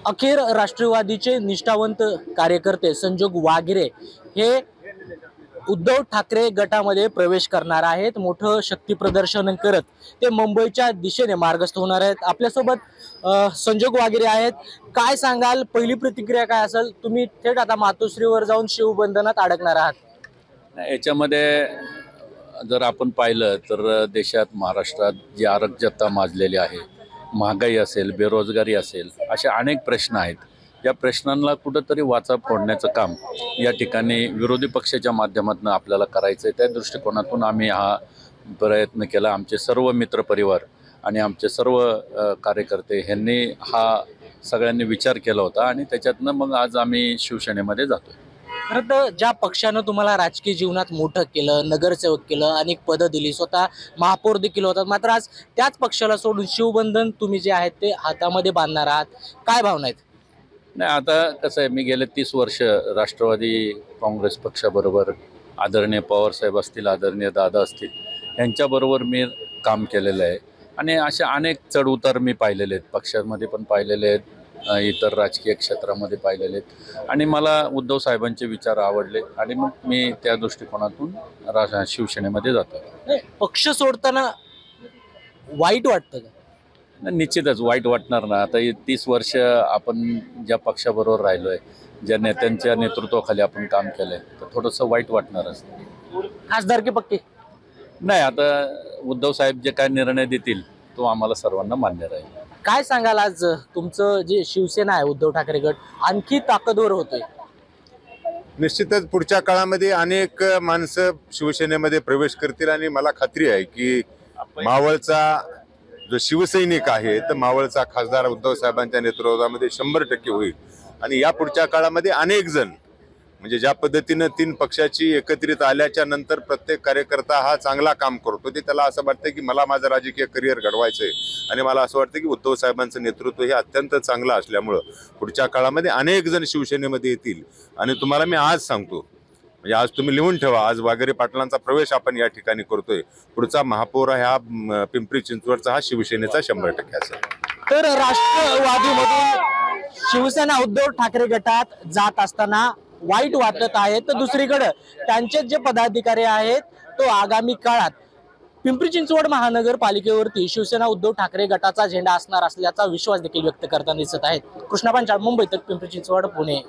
अखेर राष्ट्रवादीचे निष्ठावंत कार्यकर्ते संजोग वागिरे हे उद्धव ठाकरे गटामध्ये प्रवेश करणार आहेत। मोठं शक्ती प्रदर्शन करत ते मुंबईच्या दिशेने मार्गस्थ होणार आहेत। आपल्यासोबत संजोग वागिरे आहेत। काय सांगाल, पहिली प्रतिक्रिया काय असेल? तुम्ही थेट आता मातोश्रीवर जाऊन शिवबंधनात अडकणार आहात। याच्यामध्ये जर आपण पाहिलं तर देशात महाराष्ट्रात जी अराजकता माजलेली आहे, महागाई असेल, बेरोजगारी असेल, असे अनेक प्रश्न आहेत। या प्रश्नांना कुठंतरी वाचा फोडण्याचं काम या ठिकाणी विरोधी पक्षाच्या माध्यमातून आपल्याला करायचं आहे। त्या दृष्टिकोनातून आम्ही हा प्रयत्न केला। आमचे सर्व मित्रपरिवार आणि आमचे सर्व कार्यकर्ते ह्यांनी हा सगळ्यांनी विचार केला होता आणि त्याच्यातनं मग आज आम्ही शिवसेनेमध्ये जातोय। खरं तर ज्या पक्षानं तुम्हाला राजकीय जीवनात मोठं केलं, नगरसेवक केलं, अनेक पदं दिली, स्वतः महापौर देखील होतात, मात्र आज त्याच पक्षाला सोडून शिवबंधन तुम्ही जे आहेत ते हातामध्ये बांधणार आहात, काय भावना आहेत? नाही, आता कसं आहे, मी गेले 30 वर्ष राष्ट्रवादी काँग्रेस पक्षाबरोबर, आदरणीय पवारसाहेब असतील, आदरणीय दादा असतील, यांच्याबरोबर मी काम केलेलं आहे आणि असे अनेक चढउतार मी पाहिलेले आहेत। पक्षामध्ये पण पाहिलेले आहेत, इतर राजकीय क्षेत्रामध्ये पाहिलेले आहेत आणि मला उद्धव साहेबांचे विचार आवडले आणि मग मी त्या दृष्टिकोनातून शिवसेनेमध्ये जातो। पक्ष सोडताना वाईट वाटतं का? निश्चितच वाईट वाटणार ना। आता 30 वर्ष आपण ज्या पक्षाबरोबर राहिलो आहे, ज्या नेत्यांच्या नेतृत्वाखाली आपण काम केलं आहे, तर थोडंसं वाईट वाटणारच। खासदारकी पक्की नाही, आता उद्धव साहेब जे काय निर्णय देतील तो आम्हाला सर्वांना मान्य राहील। काय सांगाल, आज तुमचं जे शिवसेना आहे उद्धव ठाकरे गट आणखी ताकदवर होतोय? निश्चितच पुढच्या काळामध्ये अनेक माणसं शिवसेनेमध्ये प्रवेश करतील आणि मला खात्री आहे की मावळचा जो शिवसैनिक आहे तर मावळचा खासदार उद्धव साहेबांच्या नेतृत्वामध्ये 100% होईल आणि या पुढच्या काळामध्ये अनेक जण म्हणजे ज्या पद्धतीनं 3 पक्षाची एकत्रित आल्याच्या नंतर प्रत्येक कार्यकर्ता हा चांगला काम करतो, ते त्याला असं वाटतं की मला माझं राजकीय करिअर घडवायचंय आणि मला असं वाटतं की उद्धव साहेबांचं नेतृत्व हे अत्यंत चांगलं असल्यामुळं पुढच्या काळामध्ये अनेक जण शिवसेनेमध्ये येतील। आणि तुम्हाला मी आज सांगतो, म्हणजे आज तुम्ही लिहून ठेवा, आज वागिरे पाटलांचा प्रवेश आपण या ठिकाणी करतोय। पुढचा महापौर हा पिंपरी चिंचवडचा हा शिवसेनेचा 100% असेल। तर राष्ट्रवादीमधून शिवसेना उद्धव ठाकरे गटात जात असताना वाईट वाटत आहे, तर दुसरीकडे त्यांचे जे पदाधिकारी आहेत तो आगामी काळात पिंपरी चिंचवड महानगरपालिकेवरती शिवसेना उद्धव ठाकरे गटाचा झेंडा असणार असल्याचा विश्वास देखील व्यक्त करताना दिसत आहेत। कृष्णा पांचाळ, मुंबई तक, पिंपरी चिंचवड, पुणे।